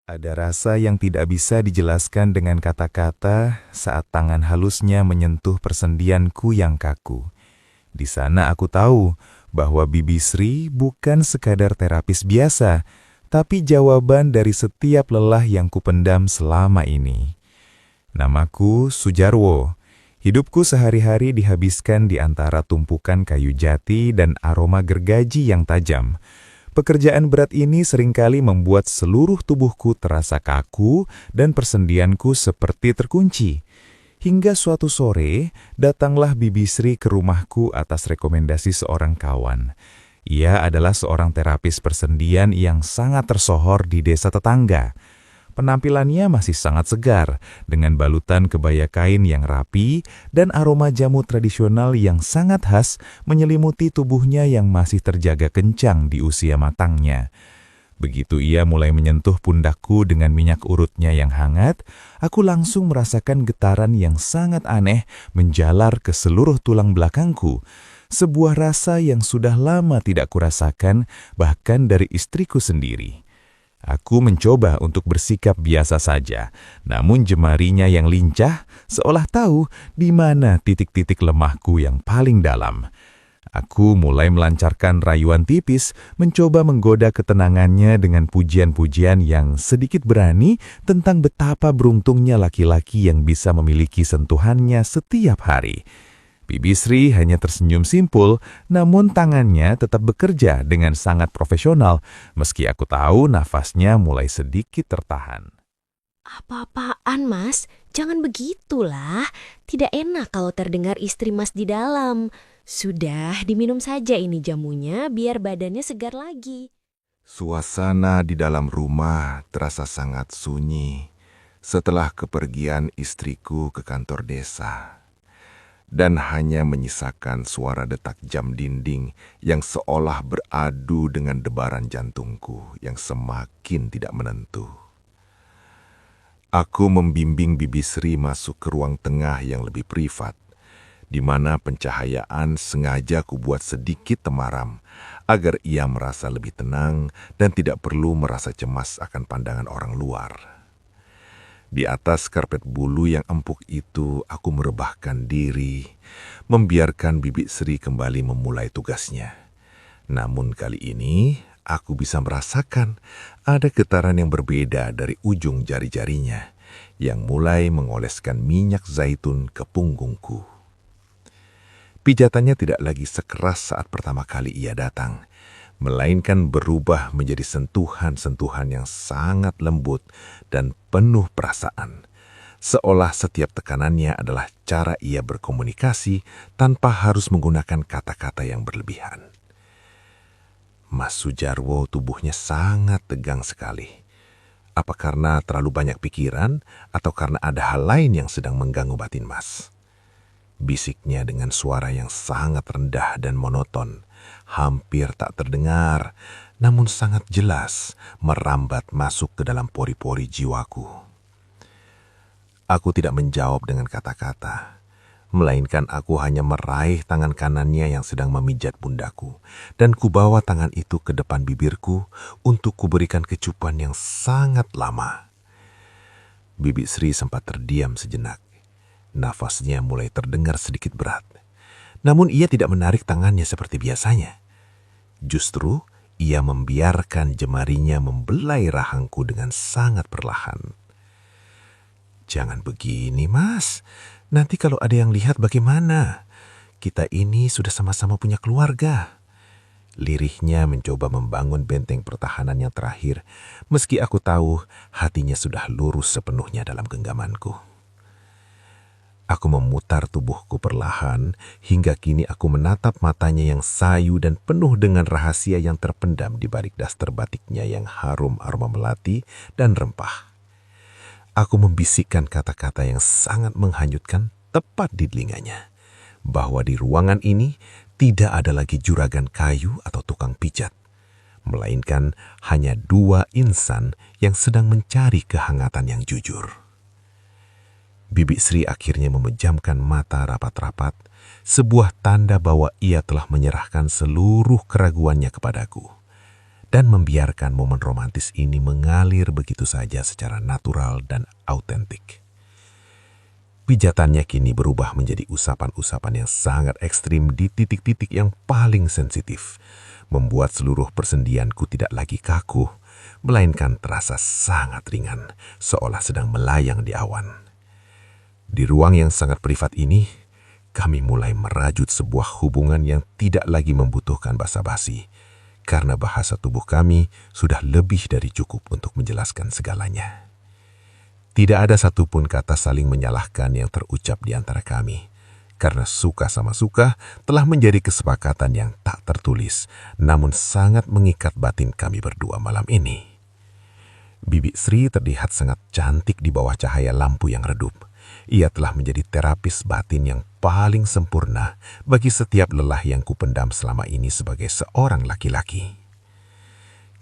Ada rasa yang tidak bisa dijelaskan dengan kata-kata saat tangan halusnya menyentuh persendianku yang kaku. Di sana aku tahu bahwa Bibi Sri bukan sekadar terapis biasa, tapi jawaban dari setiap lelah yang kupendam selama ini. Namaku Sujarwo. Hidupku sehari-hari dihabiskan di antara tumpukan kayu jati dan aroma gergaji yang tajam. Pekerjaan berat ini seringkali membuat seluruh tubuhku terasa kaku dan persendianku seperti terkunci. Hingga suatu sore, datanglah Bibi Sri ke rumahku atas rekomendasi seorang kawan. Ia adalah seorang terapis persendian yang sangat tersohor di desa tetangga. Penampilannya masih sangat segar, dengan balutan kebaya kain yang rapi dan aroma jamu tradisional yang sangat khas menyelimuti tubuhnya yang masih terjaga kencang di usia matangnya. Begitu ia mulai menyentuh pundakku dengan minyak urutnya yang hangat, aku langsung merasakan getaran yang sangat aneh menjalar ke seluruh tulang belakangku. Sebuah rasa yang sudah lama tidak kurasakan, bahkan dari istriku sendiri. Aku mencoba untuk bersikap biasa saja, namun jemarinya yang lincah seolah tahu di mana titik-titik lemahku yang paling dalam. Aku mulai melancarkan rayuan tipis, mencoba menggoda ketenangannya dengan pujian-pujian yang sedikit berani tentang betapa beruntungnya laki-laki yang bisa memiliki sentuhannya setiap hari. Bibi Sri hanya tersenyum simpul, namun tangannya tetap bekerja dengan sangat profesional, meski aku tahu nafasnya mulai sedikit tertahan. Apa-apaan, Mas? Jangan begitulah. Tidak enak kalau terdengar istri Mas di dalam. Sudah, diminum saja ini jamunya biar badannya segar lagi. Suasana di dalam rumah terasa sangat sunyi setelah kepergian istriku ke kantor desa. Dan hanya menyisakan suara detak jam dinding yang seolah beradu dengan debaran jantungku yang semakin tidak menentu. Aku membimbing Bibi Sri masuk ke ruang tengah yang lebih privat, di mana pencahayaan sengaja kubuat sedikit temaram, agar ia merasa lebih tenang dan tidak perlu merasa cemas akan pandangan orang luar. Di atas karpet bulu yang empuk itu, aku merebahkan diri, membiarkan Bibi Sri kembali memulai tugasnya. Namun kali ini, aku bisa merasakan ada getaran yang berbeda dari ujung jari-jarinya, yang mulai mengoleskan minyak zaitun ke punggungku. Pijatannya tidak lagi sekeras saat pertama kali ia datang, melainkan berubah menjadi sentuhan-sentuhan yang sangat lembut dan penuh perasaan. Seolah setiap tekanannya adalah cara ia berkomunikasi tanpa harus menggunakan kata-kata yang berlebihan. Mas Sujarwo tubuhnya sangat tegang sekali. Apa karena terlalu banyak pikiran atau karena ada hal lain yang sedang mengganggu batin Mas? Bisiknya dengan suara yang sangat rendah dan monoton, hampir tak terdengar, namun sangat jelas merambat masuk ke dalam pori-pori jiwaku. Aku tidak menjawab dengan kata-kata, melainkan aku hanya meraih tangan kanannya yang sedang memijat pundaku, dan kubawa tangan itu ke depan bibirku untuk kuberikan kecupan yang sangat lama. Bibi Sri sempat terdiam sejenak. Nafasnya mulai terdengar sedikit berat. Namun ia tidak menarik tangannya seperti biasanya. Justru, ia membiarkan jemarinya membelai rahangku dengan sangat perlahan. Jangan begini, Mas. Nanti kalau ada yang lihat bagaimana? Kita ini sudah sama-sama punya keluarga. Lirihnya mencoba membangun benteng pertahanan yang terakhir, meski aku tahu hatinya sudah lurus sepenuhnya dalam genggamanku. Aku memutar tubuhku perlahan, hingga kini aku menatap matanya yang sayu dan penuh dengan rahasia yang terpendam di balik daster batiknya yang harum aroma melati dan rempah. Aku membisikkan kata-kata yang sangat menghanyutkan tepat di telinganya, bahwa di ruangan ini tidak ada lagi juragan kayu atau tukang pijat, melainkan hanya dua insan yang sedang mencari kehangatan yang jujur. Bibi Sri akhirnya memejamkan mata rapat-rapat, sebuah tanda bahwa ia telah menyerahkan seluruh keraguannya kepadaku. dan membiarkan momen romantis ini mengalir begitu saja secara natural dan autentik. Pijatannya kini berubah menjadi usapan-usapan yang sangat ekstrim di titik-titik yang paling sensitif, membuat seluruh persendianku tidak lagi kaku, melainkan terasa sangat ringan, seolah sedang melayang di awan. Di ruang yang sangat privat ini, kami mulai merajut sebuah hubungan yang tidak lagi membutuhkan basa-basi, karena bahasa tubuh kami sudah lebih dari cukup untuk menjelaskan segalanya. Tidak ada satupun kata saling menyalahkan yang terucap di antara kami, karena suka sama suka telah menjadi kesepakatan yang tak tertulis, namun sangat mengikat batin kami berdua malam ini. Bibi Sri terlihat sangat cantik di bawah cahaya lampu yang redup. Ia telah menjadi terapis batin yang paling sempurna bagi setiap lelah yang kupendam selama ini sebagai seorang laki-laki.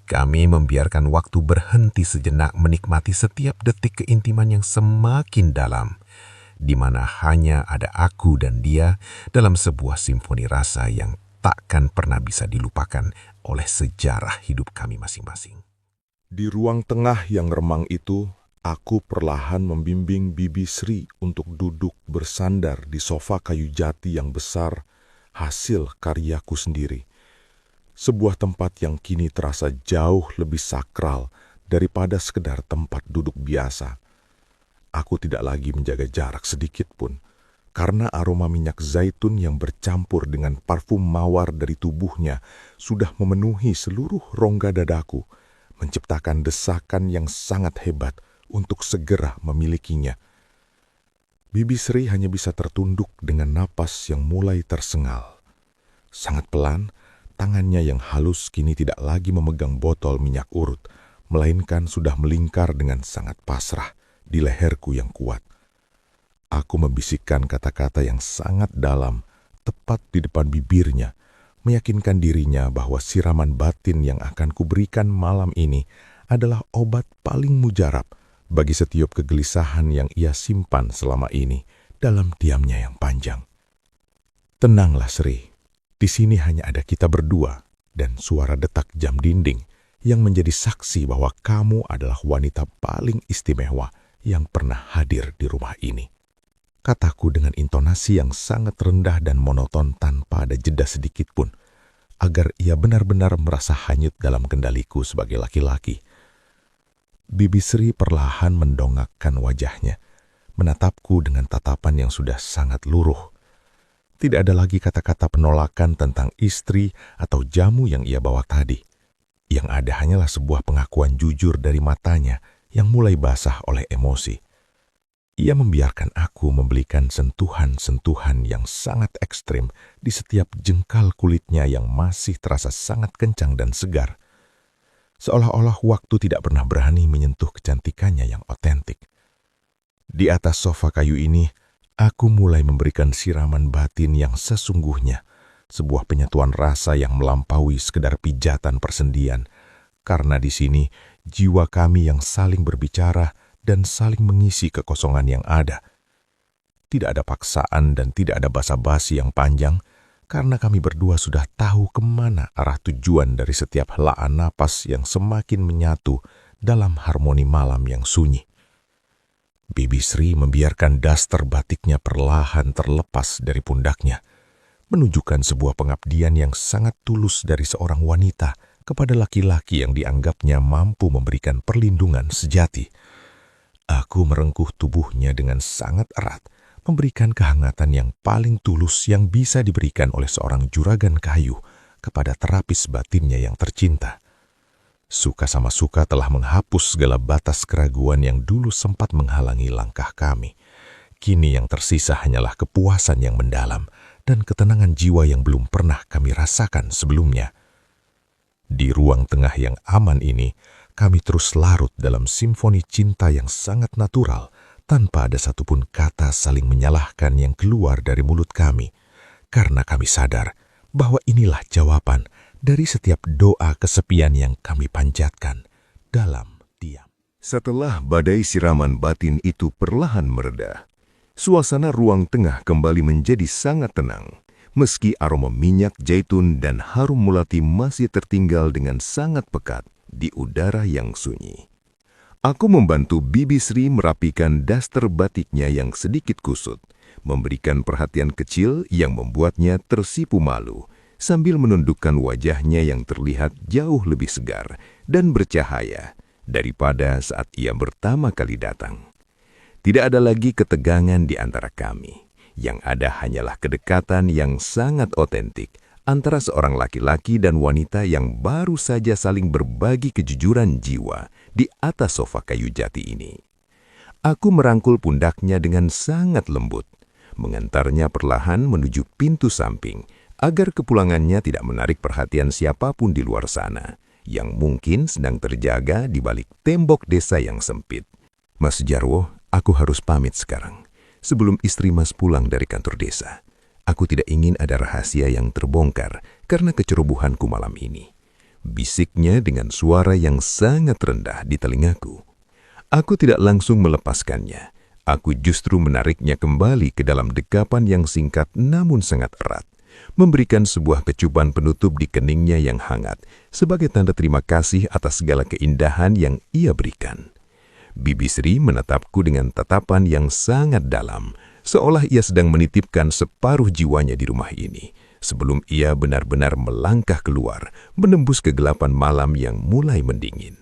Kami membiarkan waktu berhenti sejenak menikmati setiap detik keintiman yang semakin dalam, di mana hanya ada aku dan dia dalam sebuah simfoni rasa yang takkan pernah bisa dilupakan oleh sejarah hidup kami masing-masing. Di ruang tengah yang remang itu, aku perlahan membimbing Bibi Sri untuk duduk bersandar di sofa kayu jati yang besar, hasil karyaku sendiri. Sebuah tempat yang kini terasa jauh lebih sakral daripada sekedar tempat duduk biasa. Aku tidak lagi menjaga jarak sedikit pun, karena aroma minyak zaitun yang bercampur dengan parfum mawar dari tubuhnya sudah memenuhi seluruh rongga dadaku, menciptakan desakan yang sangat hebat untuk segera memilikinya. Bibi Sri hanya bisa tertunduk dengan napas yang mulai tersengal. Sangat pelan, tangannya yang halus kini tidak lagi memegang botol minyak urut, melainkan sudah melingkar dengan sangat pasrah di leherku yang kuat. Aku membisikkan kata-kata yang sangat dalam, tepat di depan bibirnya, meyakinkan dirinya bahwa siraman batin yang akan kuberikan malam ini adalah obat paling mujarab bagi setiap kegelisahan yang ia simpan selama ini dalam diamnya yang panjang. Tenanglah Sri, di sini hanya ada kita berdua dan suara detak jam dinding yang menjadi saksi bahwa kamu adalah wanita paling istimewa yang pernah hadir di rumah ini. Kataku dengan intonasi yang sangat rendah dan monoton tanpa ada jeda sedikit pun, agar ia benar-benar merasa hanyut dalam kendaliku sebagai laki-laki. Bibi Sri perlahan mendongakkan wajahnya, menatapku dengan tatapan yang sudah sangat luruh. Tidak ada lagi kata-kata penolakan tentang istri atau jamu yang ia bawa tadi. Yang ada hanyalah sebuah pengakuan jujur dari matanya yang mulai basah oleh emosi. Ia membiarkan aku memberikan sentuhan-sentuhan yang sangat ekstrim di setiap jengkal kulitnya yang masih terasa sangat kencang dan segar. Seolah-olah waktu tidak pernah berani menyentuh kecantikannya yang otentik. Di atas sofa kayu ini, aku mulai memberikan siraman batin yang sesungguhnya, sebuah penyatuan rasa yang melampaui sekedar pijatan persendian, karena di sini jiwa kami yang saling berbicara dan saling mengisi kekosongan yang ada. Tidak ada paksaan dan tidak ada basa-basi yang panjang, karena kami berdua sudah tahu kemana arah tujuan dari setiap helaan napas yang semakin menyatu dalam harmoni malam yang sunyi. Bibi Sri membiarkan daster batiknya perlahan terlepas dari pundaknya, menunjukkan sebuah pengabdian yang sangat tulus dari seorang wanita kepada laki-laki yang dianggapnya mampu memberikan perlindungan sejati. Aku merengkuh tubuhnya dengan sangat erat, memberikan kehangatan yang paling tulus yang bisa diberikan oleh seorang juragan kayu kepada terapis batinnya yang tercinta. Suka sama suka telah menghapus segala batas keraguan yang dulu sempat menghalangi langkah kami. Kini yang tersisa hanyalah kepuasan yang mendalam dan ketenangan jiwa yang belum pernah kami rasakan sebelumnya. Di ruang tengah yang aman ini, kami terus larut dalam simfoni cinta yang sangat natural, tanpa ada satupun kata saling menyalahkan yang keluar dari mulut kami, karena kami sadar bahwa inilah jawaban dari setiap doa kesepian yang kami panjatkan dalam diam. Setelah badai siraman batin itu perlahan mereda, suasana ruang tengah kembali menjadi sangat tenang, meski aroma minyak zaitun dan harum melati masih tertinggal dengan sangat pekat di udara yang sunyi. Aku membantu Bibi Sri merapikan daster batiknya yang sedikit kusut, memberikan perhatian kecil yang membuatnya tersipu malu, sambil menundukkan wajahnya yang terlihat jauh lebih segar dan bercahaya daripada saat ia pertama kali datang. Tidak ada lagi ketegangan di antara kami. Yang ada hanyalah kedekatan yang sangat otentik antara seorang laki-laki dan wanita yang baru saja saling berbagi kejujuran jiwa di atas sofa kayu jati ini. Aku merangkul pundaknya dengan sangat lembut, mengantarnya perlahan menuju pintu samping agar kepulangannya tidak menarik perhatian siapapun di luar sana yang mungkin sedang terjaga di balik tembok desa yang sempit. Mas Jarwo, aku harus pamit sekarang. Sebelum istri Mas pulang dari kantor desa, aku tidak ingin ada rahasia yang terbongkar karena kecerobohanku malam ini. Bisiknya dengan suara yang sangat rendah di telingaku. Aku tidak langsung melepaskannya. Aku justru menariknya kembali ke dalam dekapan yang singkat namun sangat erat, memberikan sebuah kecupan penutup di keningnya yang hangat sebagai tanda terima kasih atas segala keindahan yang ia berikan. Bibi Sri menatapku dengan tatapan yang sangat dalam, seolah ia sedang menitipkan separuh jiwanya di rumah ini, sebelum ia benar-benar melangkah keluar, menembus kegelapan malam yang mulai mendingin.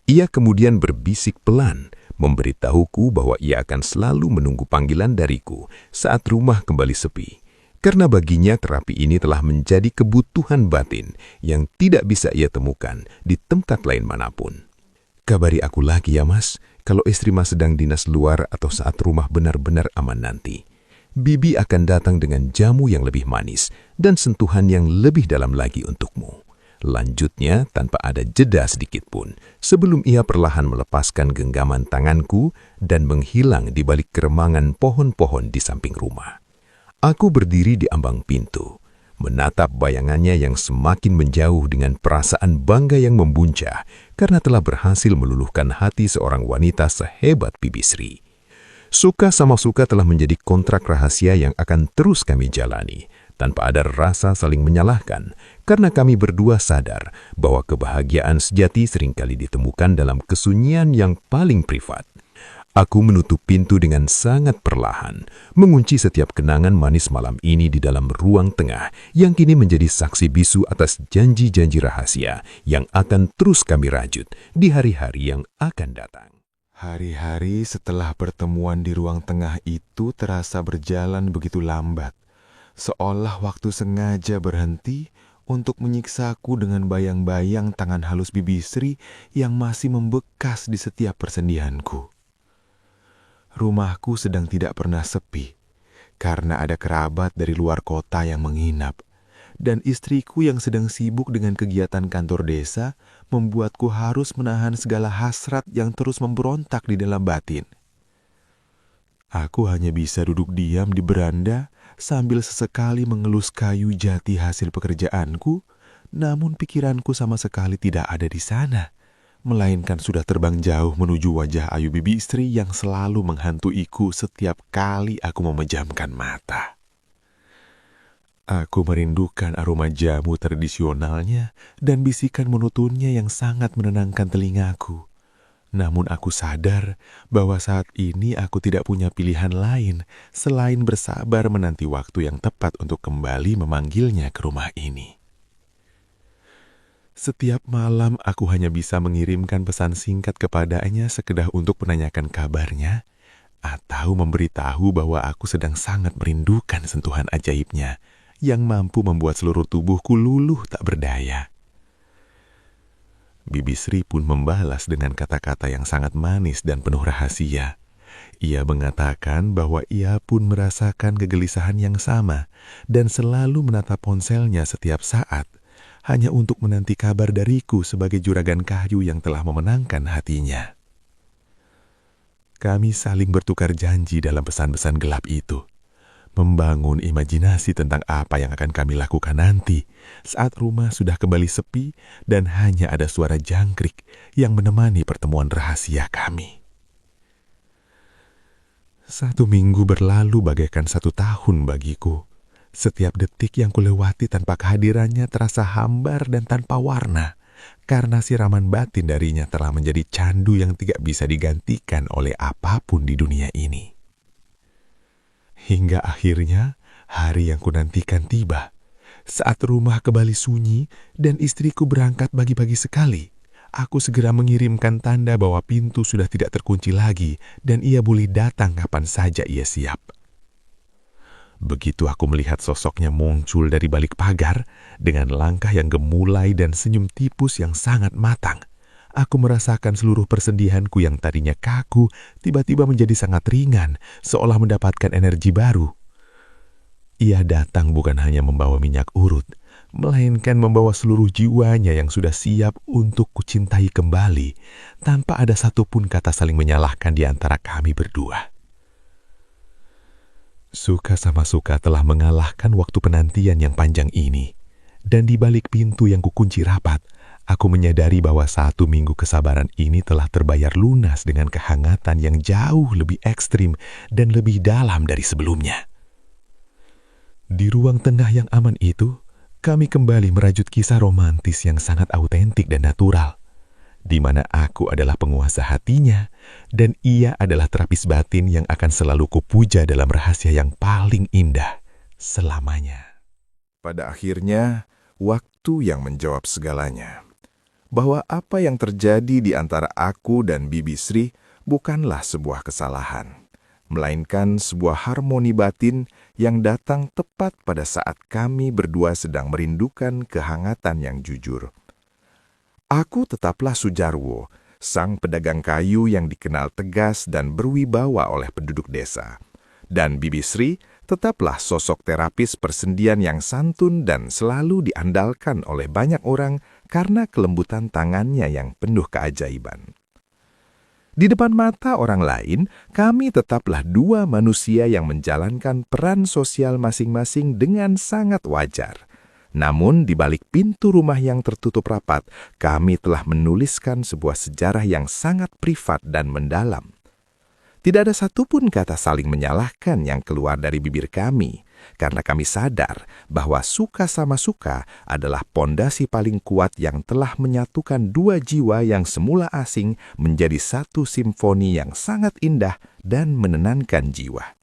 Ia kemudian berbisik pelan, memberitahuku bahwa ia akan selalu menunggu panggilan dariku saat rumah kembali sepi, karena baginya terapi ini telah menjadi kebutuhan batin yang tidak bisa ia temukan di tempat lain manapun. Kabari aku lagi ya Mas, kalau istri Mas sedang dinas luar atau saat rumah benar-benar aman nanti. Bibi akan datang dengan jamu yang lebih manis dan sentuhan yang lebih dalam lagi untukmu. Lanjutnya tanpa ada jeda sedikit pun, sebelum ia perlahan melepaskan genggaman tanganku dan menghilang di balik keremangan pohon-pohon di samping rumah. Aku berdiri di ambang pintu, menatap bayangannya yang semakin menjauh dengan perasaan bangga yang membuncah karena telah berhasil meluluhkan hati seorang wanita sehebat Bibi Sri. Suka sama suka telah menjadi kontrak rahasia yang akan terus kami jalani, tanpa ada rasa saling menyalahkan, karena kami berdua sadar bahwa kebahagiaan sejati seringkali ditemukan dalam kesunyian yang paling privat. Aku menutup pintu dengan sangat perlahan, mengunci setiap kenangan manis malam ini di dalam ruang tengah yang kini menjadi saksi bisu atas janji-janji rahasia yang akan terus kami rajut di hari-hari yang akan datang. Hari-hari setelah pertemuan di ruang tengah itu terasa berjalan begitu lambat, seolah waktu sengaja berhenti untuk menyiksaku dengan bayang-bayang tangan halus Bibi Sri yang masih membekas di setiap persendianku. Rumahku sedang tidak pernah sepi, karena ada kerabat dari luar kota yang menginap, dan istriku yang sedang sibuk dengan kegiatan kantor desa membuatku harus menahan segala hasrat yang terus memberontak di dalam batin. Aku hanya bisa duduk diam di beranda sambil sesekali mengelus kayu jati hasil pekerjaanku, namun pikiranku sama sekali tidak ada di sana, melainkan sudah terbang jauh menuju wajah ayu Bibi Sri yang selalu menghantuiku setiap kali aku memejamkan mata. Aku merindukan aroma jamu tradisionalnya dan bisikan monotonnya yang sangat menenangkan telingaku. Namun aku sadar bahwa saat ini aku tidak punya pilihan lain selain bersabar menanti waktu yang tepat untuk kembali memanggilnya ke rumah ini. Setiap malam aku hanya bisa mengirimkan pesan singkat kepadanya sekedar untuk menanyakan kabarnya atau memberitahu bahwa aku sedang sangat merindukan sentuhan ajaibnya yang mampu membuat seluruh tubuhku luluh tak berdaya. Bibi Sri pun membalas dengan kata-kata yang sangat manis dan penuh rahasia. Ia mengatakan bahwa ia pun merasakan kegelisahan yang sama dan selalu menatap ponselnya setiap saat, hanya untuk menanti kabar dariku sebagai juragan kayu yang telah memenangkan hatinya. Kami saling bertukar janji dalam pesan-pesan gelap itu, membangun imajinasi tentang apa yang akan kami lakukan nanti saat rumah sudah kembali sepi dan hanya ada suara jangkrik yang menemani pertemuan rahasia kami. 1 minggu berlalu bagaikan 1 tahun bagiku, Setiap detik yang kulewati tanpa kehadirannya terasa hambar dan tanpa warna, karena siraman batin darinya telah menjadi candu yang tidak bisa digantikan oleh apapun di dunia ini. Hingga akhirnya hari yang kunantikan tiba, saat rumah kembali sunyi dan istriku berangkat pagi-pagi sekali. Aku segera mengirimkan tanda bahwa pintu sudah tidak terkunci lagi dan ia boleh datang kapan saja ia siap. Begitu aku melihat sosoknya muncul dari balik pagar dengan langkah yang gemulai dan senyum tipus yang sangat matang, aku merasakan seluruh persedihanku yang tadinya kaku tiba-tiba menjadi sangat ringan, seolah mendapatkan energi baru. Ia datang bukan hanya membawa minyak urut, melainkan membawa seluruh jiwanya yang sudah siap untuk kucintai kembali, tanpa ada satupun kata saling menyalahkan di antara kami berdua. Suka sama suka telah mengalahkan waktu penantian yang panjang ini, dan di balik pintu yang kukunci rapat, aku menyadari bahwa 1 minggu kesabaran ini telah terbayar lunas dengan kehangatan yang jauh lebih ekstrim dan lebih dalam dari sebelumnya. Di ruang tengah yang aman itu, kami kembali merajut kisah romantis yang sangat autentik dan natural, di mana aku adalah penguasa hatinya dan ia adalah terapis batin yang akan selalu kupuja dalam rahasia yang paling indah selamanya. Pada akhirnya, waktu yang menjawab segalanya. Bahwa apa yang terjadi di antara aku dan Bibi Sri bukanlah sebuah kesalahan, melainkan sebuah harmoni batin yang datang tepat pada saat kami berdua sedang merindukan kehangatan yang jujur. Aku tetaplah Sujarwo, sang pedagang kayu yang dikenal tegas dan berwibawa oleh penduduk desa. Dan Bibi Sri tetaplah sosok terapis persendian yang santun dan selalu diandalkan oleh banyak orang karena kelembutan tangannya yang penuh keajaiban. Di depan mata orang lain, kami tetaplah 2 manusia yang menjalankan peran sosial masing-masing dengan sangat wajar. Namun, di balik pintu rumah yang tertutup rapat, kami telah menuliskan sebuah sejarah yang sangat privat dan mendalam. Tidak ada satupun kata saling menyalahkan yang keluar dari bibir kami, karena kami sadar bahwa suka sama suka adalah pondasi paling kuat yang telah menyatukan 2 jiwa yang semula asing menjadi satu simfoni yang sangat indah dan menenangkan jiwa.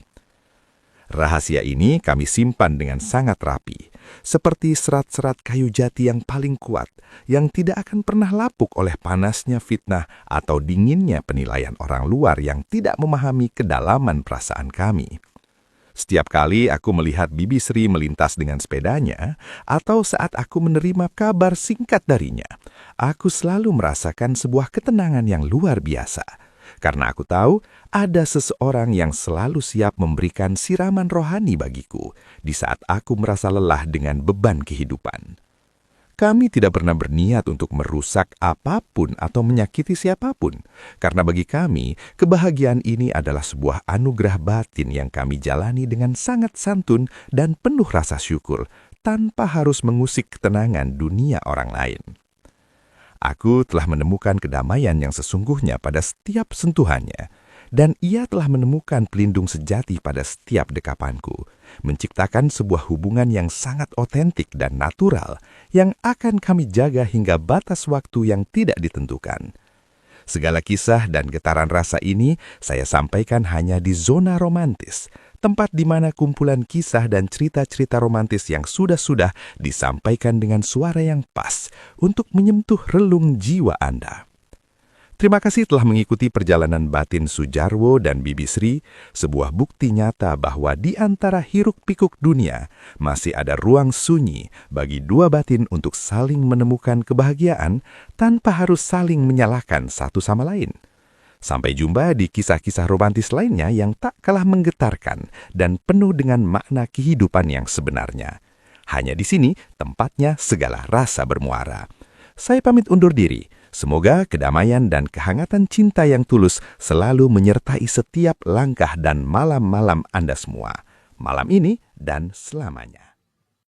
Rahasia ini kami simpan dengan sangat rapi, seperti serat-serat kayu jati yang paling kuat, yang tidak akan pernah lapuk oleh panasnya fitnah atau dinginnya penilaian orang luar yang tidak memahami kedalaman perasaan kami. Setiap kali aku melihat Bibi Sri melintas dengan sepedanya, atau saat aku menerima kabar singkat darinya, aku selalu merasakan sebuah ketenangan yang luar biasa. Karena aku tahu ada seseorang yang selalu siap memberikan siraman rohani bagiku di saat aku merasa lelah dengan beban kehidupan. Kami tidak pernah berniat untuk merusak apapun atau menyakiti siapapun, karena bagi kami, kebahagiaan ini adalah sebuah anugerah batin yang kami jalani dengan sangat santun dan penuh rasa syukur, tanpa harus mengusik ketenangan dunia orang lain. Aku telah menemukan kedamaian yang sesungguhnya pada setiap sentuhannya, dan ia telah menemukan pelindung sejati pada setiap dekapanku, menciptakan sebuah hubungan yang sangat otentik dan natural yang akan kami jaga hingga batas waktu yang tidak ditentukan. Segala kisah dan getaran rasa ini saya sampaikan hanya di zona romantis, tempat di mana kumpulan kisah dan cerita-cerita romantis yang sudah-sudah disampaikan dengan suara yang pas untuk menyentuh relung jiwa Anda. Terima kasih telah mengikuti perjalanan batin Sujarwo dan Bibi Sri, sebuah bukti nyata bahwa di antara hiruk-pikuk dunia masih ada ruang sunyi bagi 2 batin untuk saling menemukan kebahagiaan tanpa harus saling menyalahkan satu sama lain. Sampai jumpa di kisah-kisah romantis lainnya yang tak kalah menggetarkan dan penuh dengan makna kehidupan yang sebenarnya. Hanya di sini tempatnya segala rasa bermuara. Saya pamit undur diri. Semoga kedamaian dan kehangatan cinta yang tulus selalu menyertai setiap langkah dan malam-malam Anda semua. Malam ini dan selamanya.